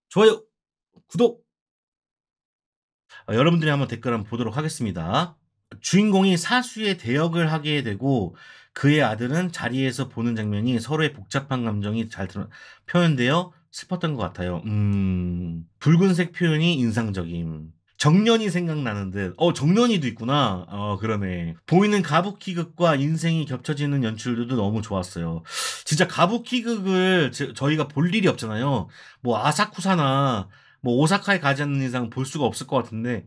좋아요, 구독. 여러분들이 한번 댓글 한번 보도록 하겠습니다. 주인공이 사수의 대역을 하게 되고 그의 아들은 자리에서 보는 장면이 서로의 복잡한 감정이 잘 표현되어 슬펐던 것 같아요. 붉은색 표현이 인상적임. 정년이 생각나는 듯. 정년이도 있구나. 그러네. 보이는 가부키극과 인생이 겹쳐지는 연출들도 너무 좋았어요. 진짜 가부키극을 저희가 볼 일이 없잖아요. 뭐 아사쿠사나 뭐 오사카에 가지 않는 이상 볼 수가 없을 것 같은데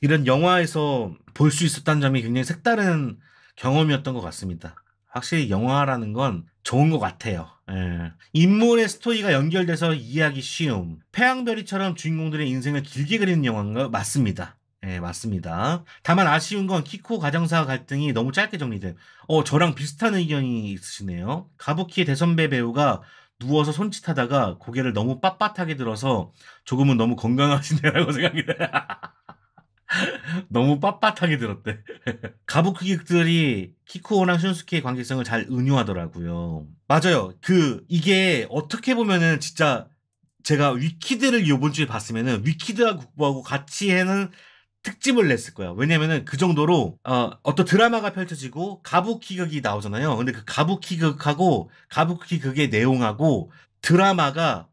이런 영화에서 볼 수 있었다는 점이 굉장히 색다른 경험이었던 것 같습니다. 확실히 영화라는 건 좋은 것 같아요. 예. 인물의 스토리가 연결돼서 이해하기 쉬움. 태양별이처럼 주인공들의 인생을 길게 그리는 영화인 거 맞습니다. 예, 맞습니다. 다만 아쉬운 건 키코 가정사 갈등이 너무 짧게 정리된. 저랑 비슷한 의견이 있으시네요. 가부키의 대선배 배우가 누워서 손짓하다가 고개를 너무 빳빳하게 들어서 조금은 너무 건강하시네라고 생각이 돼. 너무 빳빳하게 들었대. 가부키극들이 키쿠오랑 슌스케의 관계성을 잘 은유하더라고요. 맞아요. 이게 어떻게 보면은 진짜 제가 위키드를 요번 주에 봤으면은 위키드하고 국보하고 같이 해는 특집을 냈을 거야. 왜냐면은 그 정도로 어떤 드라마가 펼쳐지고 가부키극이 나오잖아요. 근데 그 가부키극하고 가부키극의 내용하고 드라마가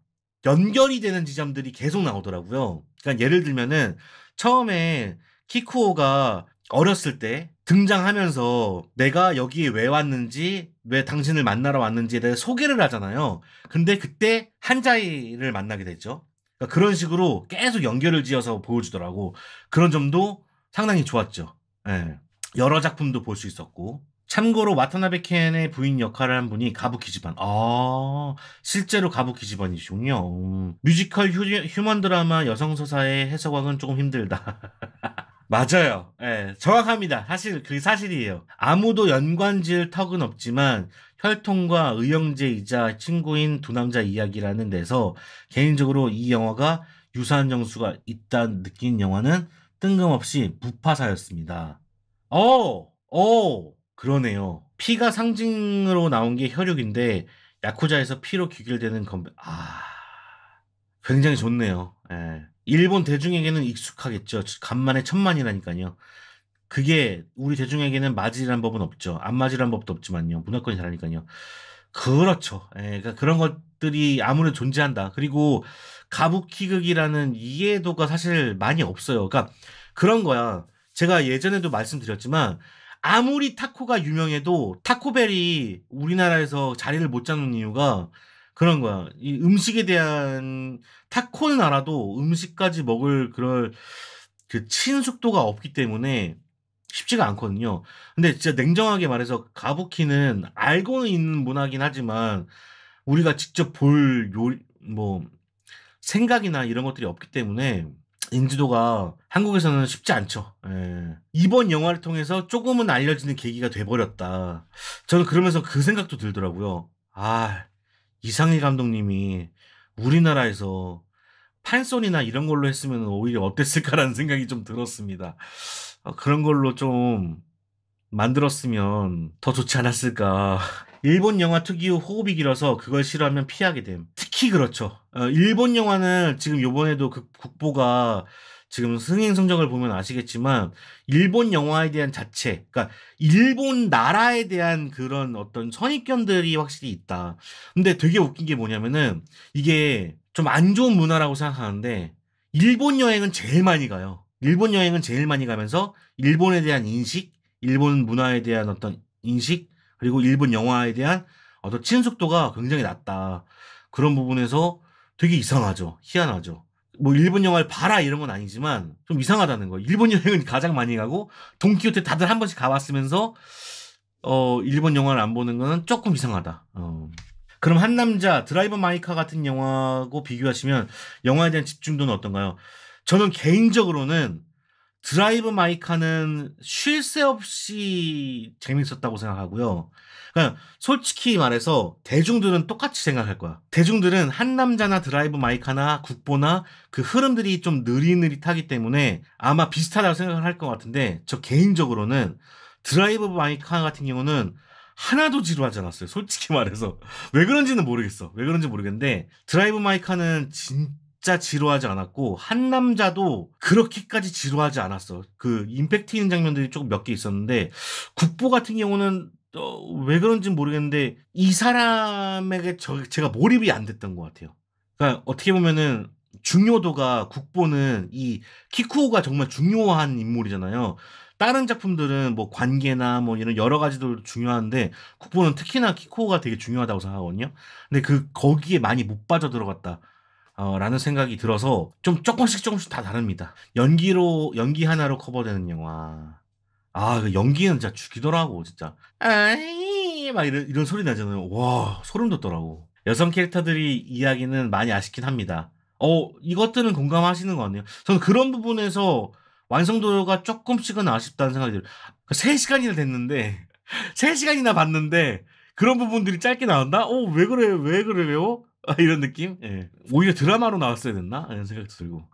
연결이 되는 지점들이 계속 나오더라고요. 그러니까 예를 들면은 처음에 키쿠오가 어렸을 때 등장하면서 내가 여기에 왜 왔는지, 왜 당신을 만나러 왔는지에 대해 소개를 하잖아요. 근데 그때 한자이를 만나게 됐죠. 그러니까 그런 식으로 계속 연결을 지어서 보여주더라고. 그런 점도 상당히 좋았죠. 예. 여러 작품도 볼 수 있었고. 참고로 와타나베 켄의 부인 역할을 한 분이 가부키 집안. 실제로 가부키 집안이시군요. 뮤지컬 휴먼 드라마 여성서사의 해석왕은 조금 힘들다. 맞아요. 예, 정확합니다. 사실 그 사실이에요. 아무도 연관지을 턱은 없지만 혈통과 의형제이자 친구인 두 남자 이야기라는 데서 개인적으로 이 영화가 유사한 정수가 있다 느낀 영화는 뜬금없이 무파사였습니다. 그러네요. 피가 상징으로 나온 게 혈육인데 야쿠자에서 피로 귀결되는 건배. 굉장히 좋네요. 예. 일본 대중에게는 익숙하겠죠. 간만에 천만이라니까요. 그게 우리 대중에게는 맞으란 법은 없죠. 안 맞으란 법도 없지만요. 문화권이 다르니까요. 그렇죠. 예, 그러니까 그런 것들이 아무래도 존재한다. 그리고 가부키극이라는 이해도가 사실 많이 없어요. 그러니까 그런 거야. 제가 예전에도 말씀드렸지만 아무리 타코가 유명해도 타코벨이 우리나라에서 자리를 못 잡는 이유가 그런 거야. 이 음식에 대한 타코는 알아도 음식까지 먹을 그럴 그 친숙도가 없기 때문에 쉽지가 않거든요. 근데 진짜 냉정하게 말해서 가부키는 알고는 있는 문화긴 하지만 우리가 직접 볼 뭐 생각이나 이런 것들이 없기 때문에 인지도가 한국에서는 쉽지 않죠. 예. 이번 영화를 통해서 조금은 알려지는 계기가 돼버렸다. 저는 그러면서 그 생각도 들더라고요. 이상희 감독님이 우리나라에서 판소리나 이런 걸로 했으면 오히려 어땠을까라는 생각이 좀 들었습니다. 그런 걸로 좀 만들었으면 더 좋지 않았을까. 일본 영화 특유 호흡이 길어서 그걸 싫어하면 피하게 됨. 특히 그렇죠. 일본 영화는 지금 요번에도 그 국보가 지금 승인 성적을 보면 아시겠지만 일본 영화에 대한 자체, 그러니까 일본 나라에 대한 그런 어떤 선입견들이 확실히 있다. 근데 되게 웃긴 게 뭐냐면은 이게 좀 안 좋은 문화라고 생각하는데 일본 여행은 제일 많이 가요. 일본 여행은 제일 많이 가면서 일본에 대한 인식, 일본 문화에 대한 어떤 인식, 그리고 일본 영화에 대한 어떤 친숙도가 굉장히 낮다. 그런 부분에서 되게 이상하죠. 희한하죠. 뭐 일본 영화를 봐라 이런 건 아니지만 좀 이상하다는 거예요. 일본 여행은 가장 많이 가고 돈키호테 다들 한 번씩 가봤으면서 일본 영화를 안 보는 거는 조금 이상하다. 그럼 한 남자 드라이버 마이카 같은 영화고 비교하시면 영화에 대한 집중도는 어떤가요? 저는 개인적으로는 드라이브 마이카는 쉴 새 없이 재밌었다고 생각하고요. 그냥 솔직히 말해서 대중들은 똑같이 생각할 거야. 대중들은 한 남자나 드라이브 마이카나 국보나 그 흐름들이 좀 느릿느릿하기 때문에 아마 비슷하다고 생각을 할 것 같은데 저 개인적으로는 드라이브 마이카 같은 경우는 하나도 지루하지 않았어요. 솔직히 말해서. 왜 그런지는 모르겠어. 왜 그런지 모르겠는데 드라이브 마이카는 진짜 지루하지 않았고 한 남자도 그렇게까지 지루하지 않았어. 그 임팩트 있는 장면들이 조금 몇 개 있었는데 국보 같은 경우는 왜 그런지 모르겠는데 이 사람에게 제가 몰입이 안 됐던 것 같아요. 그러니까 어떻게 보면은 중요도가 국보는 이 키쿠오가 정말 중요한 인물이잖아요. 다른 작품들은 뭐 관계나 뭐 이런 여러 가지도 중요한데 국보는 특히나 키쿠오가 되게 중요하다고 생각하거든요. 근데 거기에 많이 못 빠져들어갔다. 라는 생각이 들어서 좀 조금씩 다 다릅니다. 연기 하나로 커버되는 영화. 그 연기는 진짜 죽이더라고, 진짜. 아이, 막 이런 소리 나잖아요. 와, 소름 돋더라고. 여성 캐릭터들이 이야기는 많이 아쉽긴 합니다. 이것들은 공감하시는 것 같네요. 저는 그런 부분에서 완성도가 조금씩은 아쉽다는 생각이 들어요. 3시간이나 됐는데, 3시간이나 봤는데, 그런 부분들이 짧게 나온다? 왜 그래, 왜 그래요? 이런 느낌? 예. 오히려 드라마로 나왔어야 됐나? 이런 생각도 들고.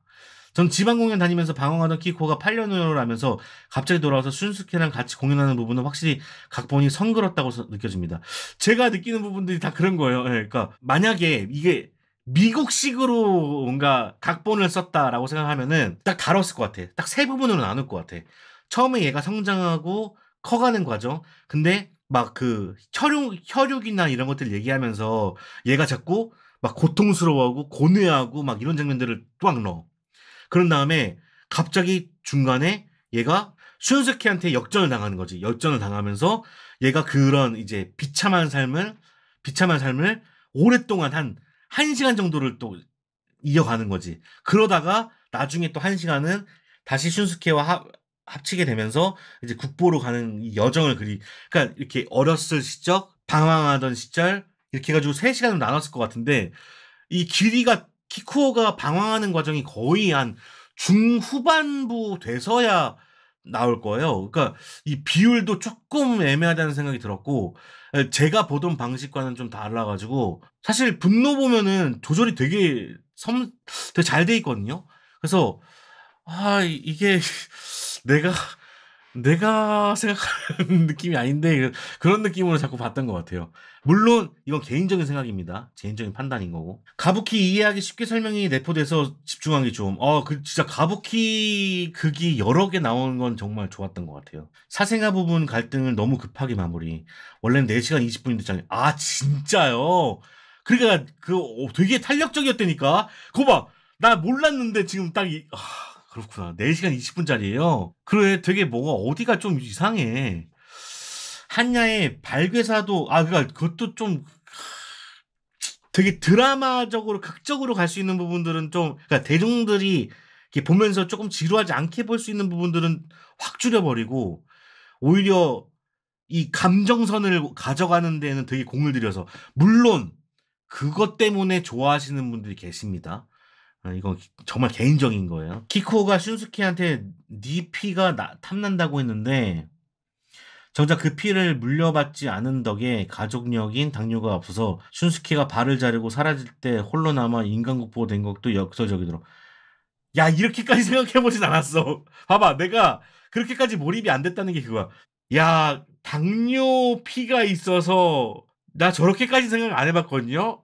전 지방 공연 다니면서 방황하던 키코가 8년 후를 하면서 갑자기 돌아와서 순스케랑 같이 공연하는 부분은 확실히 각본이 성그렇다고 느껴집니다. 제가 느끼는 부분들이 다 그런 거예요. 예, 그러니까 만약에 이게 미국식으로 뭔가 각본을 썼다라고 생각하면은 딱 다뤘을 것 같아. 딱 세 부분으로 나눌 것 같아. 처음에 얘가 성장하고 커가는 과정. 근데 막 혈육이나 이런 것들 얘기하면서 얘가 자꾸 막 고통스러워하고 고뇌하고 막 이런 장면들을 또 넣어. 그런 다음에 갑자기 중간에 얘가 슌스케한테 역전을 당하는 거지. 역전을 당하면서 얘가 그런 이제 비참한 삶을 오랫동안 한 1시간 정도를 또 이어가는 거지. 그러다가 나중에 또 1시간은 다시 슌스케와 합치게 되면서 이제 국보로 가는 이 여정을 그러니까 이렇게 어렸을 시절, 방황하던 시절, 이렇게 해가지고 3시간으로 나눴을 것 같은데, 이 길이가 키쿠오가 방황하는 과정이 거의 한 중후반부 돼서야 나올 거예요. 그러니까 이 비율도 조금 애매하다는 생각이 들었고 제가 보던 방식과는 좀 달라가지고 사실 분노 보면은 조절이 되게 잘 돼 있거든요. 그래서 이게 내가 생각하는 느낌이 아닌데 그런 느낌으로 자꾸 봤던 것 같아요. 물론 이건 개인적인 생각입니다. 개인적인 판단인 거고. 가부키 이해하기 쉽게 설명이 내포돼서 집중한 게 좀, 진짜 가부키 극이 여러 개 나오는 건 정말 좋았던 것 같아요. 사생아 부분 갈등을 너무 급하게 마무리. 원래는 4시간 20분인데 진짜요? 그러니까 되게 탄력적이었다니까. 그거 봐. 나 몰랐는데 지금 그렇구나. 4시간 20분짜리예요. 그래, 되게 뭐가 어디가 좀 이상해. 한야의 발괴사도 그러니까 그것도 좀 되게 드라마적으로 극적으로 갈 수 있는 부분들은 좀 그러니까 대중들이 이렇게 보면서 조금 지루하지 않게 볼 수 있는 부분들은 확 줄여버리고 오히려 이 감정선을 가져가는 데는 되게 공을 들여서 물론 그것 때문에 좋아하시는 분들이 계십니다. 이건 정말 개인적인 거예요. 키코가 슌스케한테 네 피가 탐난다고 했는데 정작 그 피를 물려받지 않은 덕에 가족력인 당뇨가 없어서 슌스케가 발을 자르고 사라질 때 홀로 남아 인간국보 된 것도 역설적이더라. 야, 이렇게까지 생각해보진 않았어. 봐봐, 내가 그렇게까지 몰입이 안 됐다는 게 그거야. 야, 당뇨 피가 있어서 나 저렇게까지 생각 안 해봤거든요.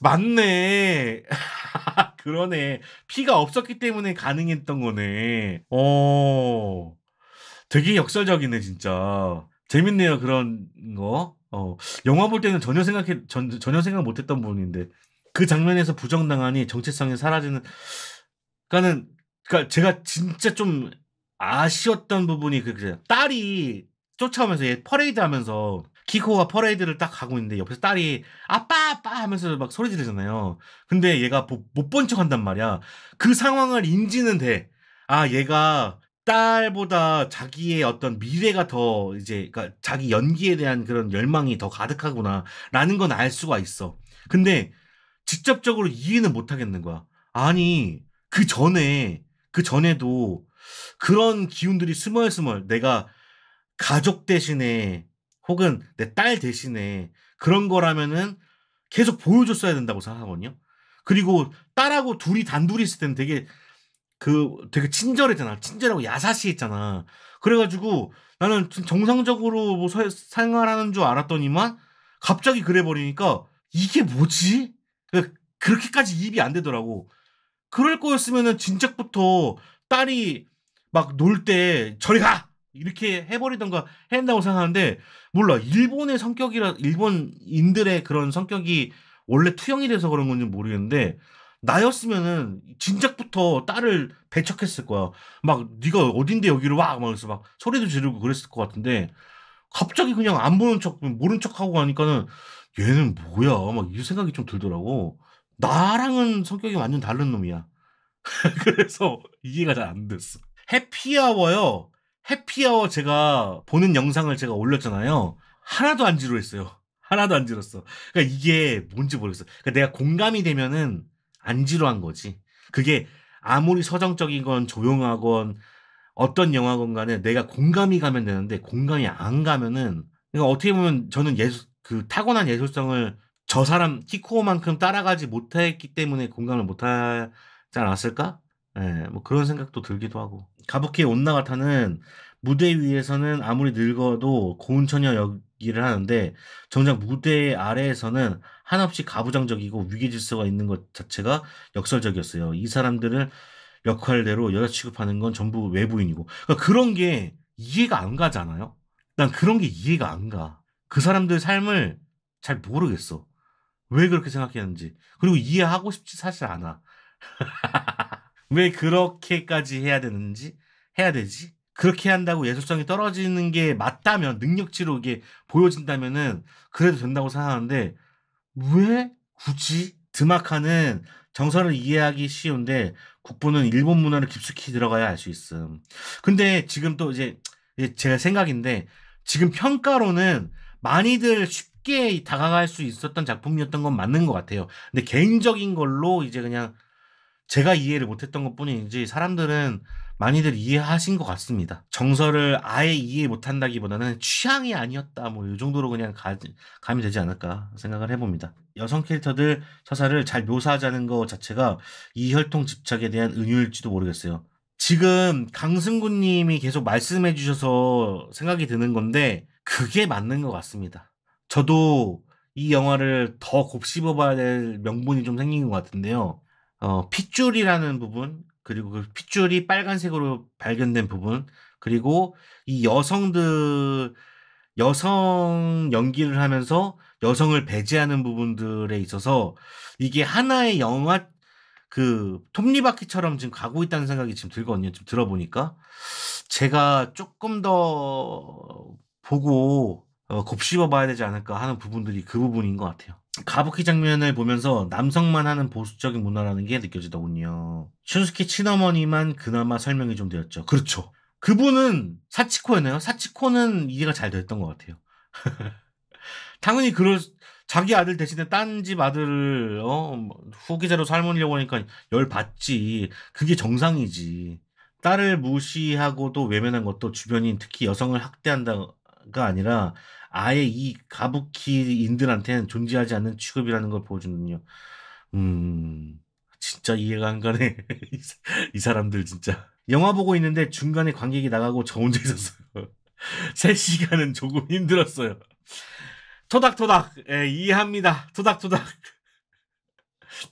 맞네. 그러네. 피가 없었기 때문에 가능했던 거네. 되게 역설적이네, 진짜. 재밌네요, 그런 거. 영화 볼 때는 전혀 생각 못 했던 부분인데. 그 장면에서 부정당하니 정체성이 사라지는, 그러니까 제가 진짜 좀 아쉬웠던 부분이 딸이 쫓아오면서 얘 퍼레이드 하면서 키코가 퍼레이드를 딱 가고 있는데 옆에서 딸이 아빠 아빠 하면서 막 소리 지르잖아요. 근데 얘가 못 본 척 한단 말이야. 그 상황을 인지는 돼. 얘가 딸보다 자기의 어떤 미래가 더 이제 그러니까 자기 연기에 대한 그런 열망이 더 가득하구나라는 건 알 수가 있어. 근데 직접적으로 이해는 못 하겠는 거야. 아니, 그 전에도 그런 기운들이 스멀스멀 내가 가족 대신에 혹은 내 딸 대신에 그런 거라면은 계속 보여줬어야 된다고 생각하거든요. 그리고 딸하고 둘이 단둘이 있을 때는 되게 친절했잖아. 친절하고 야사시했잖아. 그래가지고 나는 정상적으로 뭐 생활하는 줄 알았더니만 갑자기 그래 버리니까 이게 뭐지? 그렇게까지 이입이 안 되더라고. 그럴 거였으면은 진작부터 딸이 막 놀 때 "저리 가!" 이렇게 해 버리든가 해야 된다고 생각하는데 몰라. 일본의 성격이라 일본인들의 그런 성격이 원래 투영이 돼서 그런 건지 모르겠는데 나였으면은 진작부터 딸을 배척했을 거야. 막 "네가 어딘데 여기로 와!" 막 이러면서 막 소리도 지르고 그랬을 것 같은데 갑자기 그냥 안 보는 척 모른 척하고 가니까는 '얘는 뭐야?' 막 이 생각이 좀 들더라고. 나랑은 성격이 완전 다른 놈이야. 그래서 이해가 잘 안 됐어. 해피아워요. 해피아워 제가 보는 영상을 제가 올렸잖아요. 하나도 안 지루했어요. 하나도 안 지뤘어. 그러니까 이게 뭔지 모르겠어. 그러니까 내가 공감이 되면은 안 지루한 거지. 그게 아무리 서정적이건 조용하건 어떤 영화건 간에 내가 공감이 가면 되는데 공감이 안 가면은 그러니까 어떻게 보면 저는 그 타고난 예술성을 저 사람 키코만큼 따라가지 못했기 때문에 공감을 못 하지 않았을까? 예. 뭐 그런 생각도 들기도 하고. 가부키의 온나가타는 무대 위에서는 아무리 늙어도 고운 처녀 연기를 하는데 정작 무대 아래에서는 한없이 가부장적이고 위계 질서가 있는 것 자체가 역설적이었어요. 이 사람들을 역할대로 여자 취급하는 건 전부 외부인이고. 그러니까 그런 게 이해가 안 가잖아요. 난 그런 게 이해가 안 가. 그 사람들 삶을 잘 모르겠어. 왜 그렇게 생각했는지. 그리고 이해하고 싶지 사실 않아. 왜 그렇게까지 해야 되지? 그렇게 한다고 예술성이 떨어지는 게 맞다면, 능력치로 이게 보여진다면은 그래도 된다고 생각하는데, 왜 굳이? 드마카는 정서를 이해하기 쉬운데, 국보는 일본 문화를 깊숙이 들어가야 알 수 있음. 근데 지금 또 이제 제가 생각인데, 지금 평가로는 많이들 쉽게 다가갈 수 있었던 작품이었던 건 맞는 것 같아요. 근데 개인적인 걸로 이제 그냥 제가 이해를 못했던 것뿐이지 사람들은 많이들 이해하신 것 같습니다. 정서를 아예 이해 못한다기보다는 취향이 아니었다 뭐 이 정도로 그냥 가면 되지 않을까 생각을 해봅니다. 여성 캐릭터들 서사를 잘 묘사하자는 것 자체가 이 혈통 집착에 대한 은유일지도 모르겠어요. 지금 강승구 님이 계속 말씀해 주셔서 생각이 드는 건데 그게 맞는 것 같습니다. 저도 이 영화를 더 곱씹어 봐야 될 명분이 좀 생긴 것 같은데요. 핏줄이라는 부분, 그리고 그 핏줄이 빨간색으로 발견된 부분, 그리고 이 여성 연기를 하면서 여성을 배제하는 부분들에 있어서 이게 하나의 영화 그 톱니바퀴처럼 지금 가고 있다는 생각이 지금 들거든요. 지금 들어보니까. 제가 조금 더 보고 곱씹어 봐야 되지 않을까 하는 부분들이 그 부분인 것 같아요. 가부키 장면을 보면서 남성만 하는 보수적인 문화라는 게 느껴지더군요. 슌스키 친어머니만 그나마 설명이 좀 되었죠. 그렇죠. 그분은 사치코였나요? 사치코는 이해가 잘 됐던 것 같아요. 당연히 자기 아들 대신에 딴 집 아들을 후계자로 삶으려고 하니까 열 받지. 그게 정상이지. 딸을 무시하고도 외면한 것도 주변인 특히 여성을 학대한다가 아니라 아예 이 가부키인들한테는 존재하지 않는 취급이라는 걸 보여주는군요. 음, 진짜 이해가 안 가네. 이 사람들 진짜. 영화 보고 있는데 중간에 관객이 나가고 저 혼자 있었어요. 3시간은 조금 힘들었어요. 토닥토닥. 예, 이해합니다. 토닥토닥.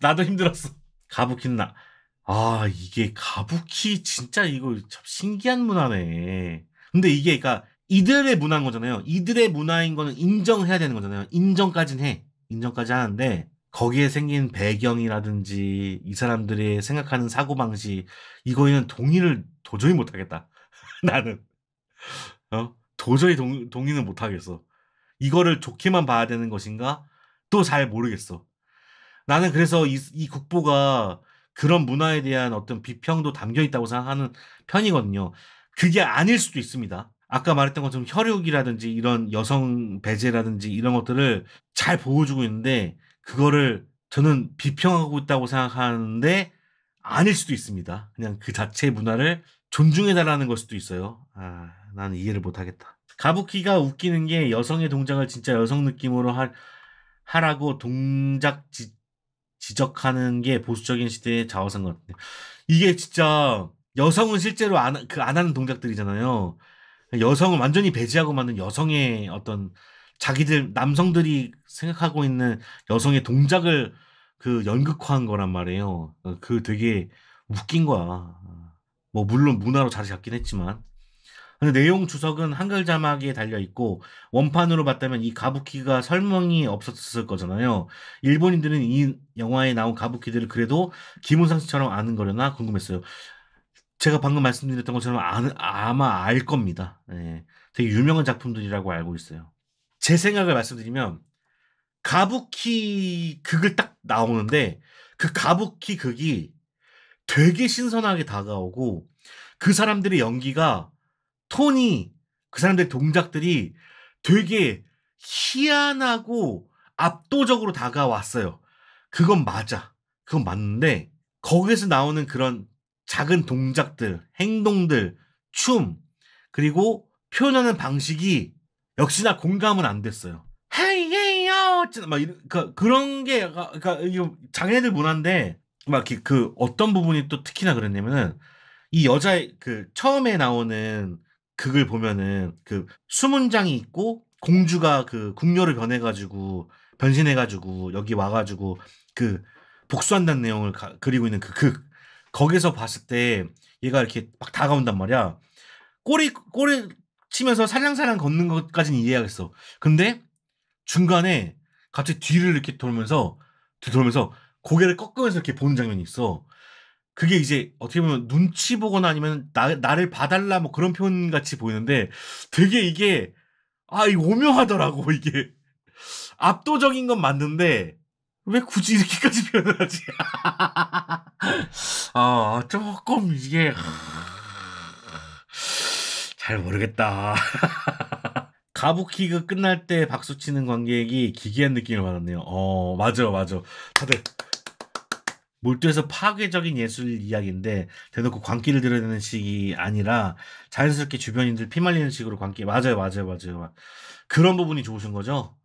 나도 힘들었어. 가부키는 이게 가부키 진짜 이거 참 신기한 문화네. 근데 이게 그러니까 이들의 문화인 거잖아요. 이들의 문화인 거는 인정해야 되는 거잖아요. 인정까진 해. 인정까지 하는데 거기에 생긴 배경이라든지 이 사람들이 생각하는 사고방식 이거에는 동의를 도저히 못하겠다. 나는 도저히 동의는 못하겠어. 이거를 좋게만 봐야 되는 것인가? 또 잘 모르겠어. 나는 그래서 이 국보가 그런 문화에 대한 어떤 비평도 담겨 있다고 생각하는 편이거든요. 그게 아닐 수도 있습니다. 아까 말했던 것처럼 혈육이라든지 이런 여성 배제라든지 이런 것들을 잘 보여주고 있는데 그거를 저는 비평하고 있다고 생각하는데 아닐 수도 있습니다. 그냥 그 자체의 문화를 존중해달라는 걸 수도 있어요. 나는 이해를 못하겠다. 가부키가 웃기는 게 여성의 동작을 진짜 여성 느낌으로 하라고 지적하는 게 보수적인 시대의 자화상 같아요. 이게 진짜 여성은 실제로 안 하는 동작들이잖아요. 여성을 완전히 배제하고 만든 여성의 어떤 남성들이 생각하고 있는 여성의 동작을 그 연극화한 거란 말이에요. 그 되게 웃긴 거야. 뭐 물론 문화로 자리 잡긴 했지만. 근데 내용 주석은 한글 자막에 달려 있고 원판으로 봤다면 이 가부키가 설명이 없었을 거잖아요. 일본인들은 이 영화에 나온 가부키들을 그래도 김은상 씨처럼 아는 거려나 궁금했어요. 제가 방금 말씀드렸던 것처럼 아마 알 겁니다. 예. 되게 유명한 작품들이라고 알고 있어요. 제 생각을 말씀드리면 가부키 극을 딱 나오는데 그 가부키 극이 되게 신선하게 다가오고 그 사람들의 연기가 톤이 그 사람들의 동작들이 되게 희한하고 압도적으로 다가왔어요. 그건 맞아. 그건 맞는데 거기서 나오는 그런 작은 동작들, 행동들, 춤 그리고 표현하는 방식이 역시나 공감은 안 됐어요. 헤이 헤이요 막 이런 그런 게 그러니까 이거 장애들 문화인데 막 그 어떤 부분이 또 특히나 그랬냐면은 이 여자의 그 처음에 나오는 극을 보면은 그 수문장이 있고 공주가 그 궁녀를 변신해가지고 여기 와가지고 그 복수한다는 내용을 그리고 있는 그 극. 거기서 봤을 때 얘가 이렇게 막 다가온단 말이야. 꼬리 치면서 살랑살랑 걷는 것까지는 이해하겠어. 근데 중간에 갑자기 뒤를 이렇게 돌면서 고개를 꺾으면서 이렇게 보는 장면이 있어. 그게 이제 어떻게 보면 눈치 보거나 아니면 나를 봐달라 뭐 그런 표현 같이 보이는데 되게 이게 이거 오묘하더라고 이게 압도적인 건 맞는데 왜 굳이 이렇게까지 표현을 하지? 조금 이게 잘 모르겠다. 가부키가 끝날 때 박수 치는 관객이 기괴한 느낌을 받았네요. 맞아, 맞아. 다들 몰두해서 파괴적인 예술 이야기인데 대놓고 광기를 드러내는 식이 아니라 자연스럽게 주변인들 피말리는 식으로 광기. 맞아요, 맞아요, 맞아요. 그런 부분이 좋으신 거죠?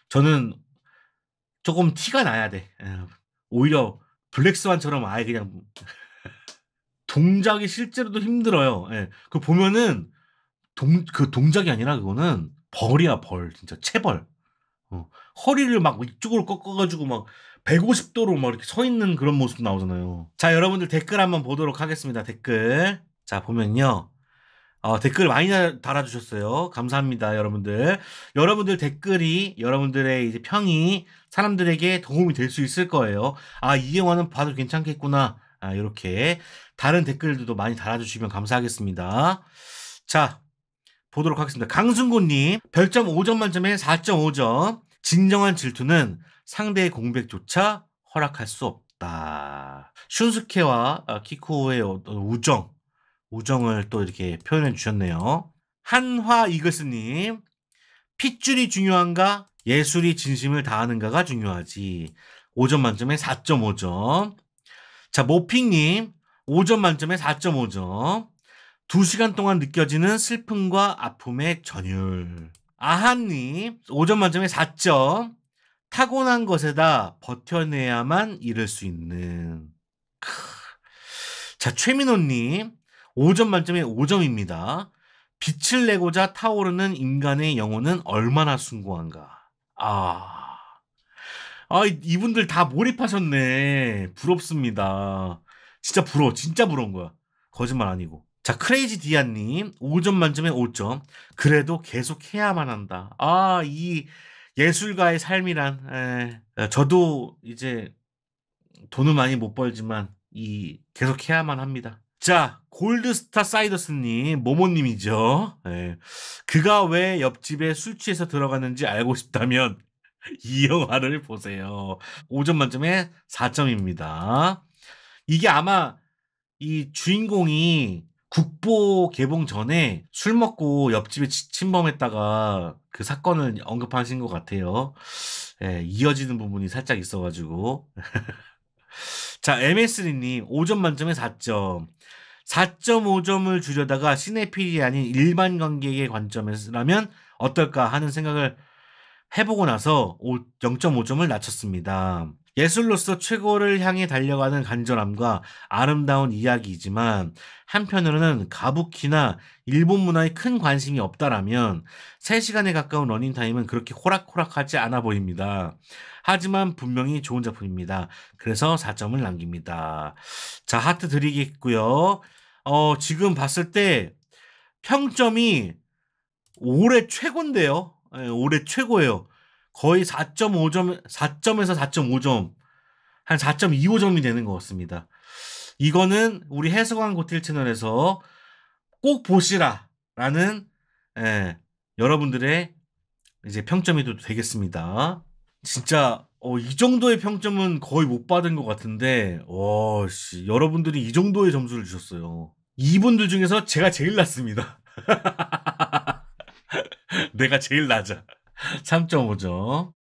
저는 조금 티가 나야 돼. 오히려 블랙스완처럼 아예 그냥 동작이 실제로도 힘들어요. 예. 그 보면은 그 동작이 아니라 그거는 벌이야, 벌. 진짜 체벌. 허리를 막 이쪽으로 꺾어가지고 막 150도로 막 이렇게 서 있는 그런 모습 나오잖아요. 자, 여러분들 댓글 한번 보도록 하겠습니다. 댓글. 자, 보면요. 댓글 많이 달아주셨어요. 감사합니다, 여러분들. 여러분들 댓글이, 여러분들의 이제 평이 사람들에게 도움이 될 수 있을 거예요. 이 영화는 봐도 괜찮겠구나. 이렇게. 다른 댓글들도 많이 달아주시면 감사하겠습니다. 자, 보도록 하겠습니다. 강순구님, 별점 5점 만점에 4.5점. 진정한 질투는 상대의 공백조차 허락할 수 없다. 슌스케와 키코의 우정을 또 이렇게 표현해 주셨네요. 한화 이글스님, 핏줄이 중요한가? 예술이 진심을 다하는가가 중요하지. 5점 만점에 4.5점. 자, 모핑님, 5점 만점에 4.5점. 2시간 동안 느껴지는 슬픔과 아픔의 전율. 아한님, 5점 만점에 4점. 타고난 것에다 버텨내야만 이룰 수 있는. 자, 최민호님, 5점 만점에 5점입니다. 빛을 내고자 타오르는 인간의 영혼은 얼마나 숭고한가. 이분들 다 몰입하셨네. 부럽습니다. 진짜 부러워. 진짜 부러운 거야. 거짓말 아니고. 자, 크레이지 디아님, 5점 만점에 5점. 그래도 계속 해야만 한다. 이 예술가의 삶이란, 저도 이제 돈은 많이 못 벌지만, 계속 해야만 합니다. 자, 골드스타 사이더스님, 모모님이죠. 그가 왜 옆집에 술 취해서 들어갔는지 알고 싶다면, 이 영화를 보세요. 5점 만점에 4점입니다. 이게 아마 이 주인공이 국보 개봉 전에 술 먹고 옆집에 침범했다가 그 사건을 언급하신 것 같아요. 이어지는 부분이 살짝 있어가지고. 자, MS리님 5점 만점에 4점. 4.5점을 주려다가 시네필이 아닌 일반 관객의 관점에서라면 어떨까 하는 생각을 해보고 나서 0.5점을 낮췄습니다. 예술로서 최고를 향해 달려가는 간절함과 아름다운 이야기이지만 한편으로는 가부키나 일본 문화에 큰 관심이 없다라면 3시간에 가까운 러닝타임은 그렇게 호락호락하지 않아 보입니다. 하지만 분명히 좋은 작품입니다. 그래서 4점을 남깁니다. 자, 하트 드리겠고요. 지금 봤을 때 평점이 올해 최고인데요. 예, 올해 최고예요. 거의 4.5점, 4점에서 4.5점, 한 4.25점이 되는 것 같습니다. 이거는 우리 해석왕 고틸 채널에서 꼭 보시라라는 예, 여러분들의 이제 평점이 또 되겠습니다. 진짜 이 정도의 평점은 거의 못 받은 것 같은데, 여러분들이 이 정도의 점수를 주셨어요. 이분들 중에서 제가 제일 낮습니다. 내가 제일 낮아. 3.5점.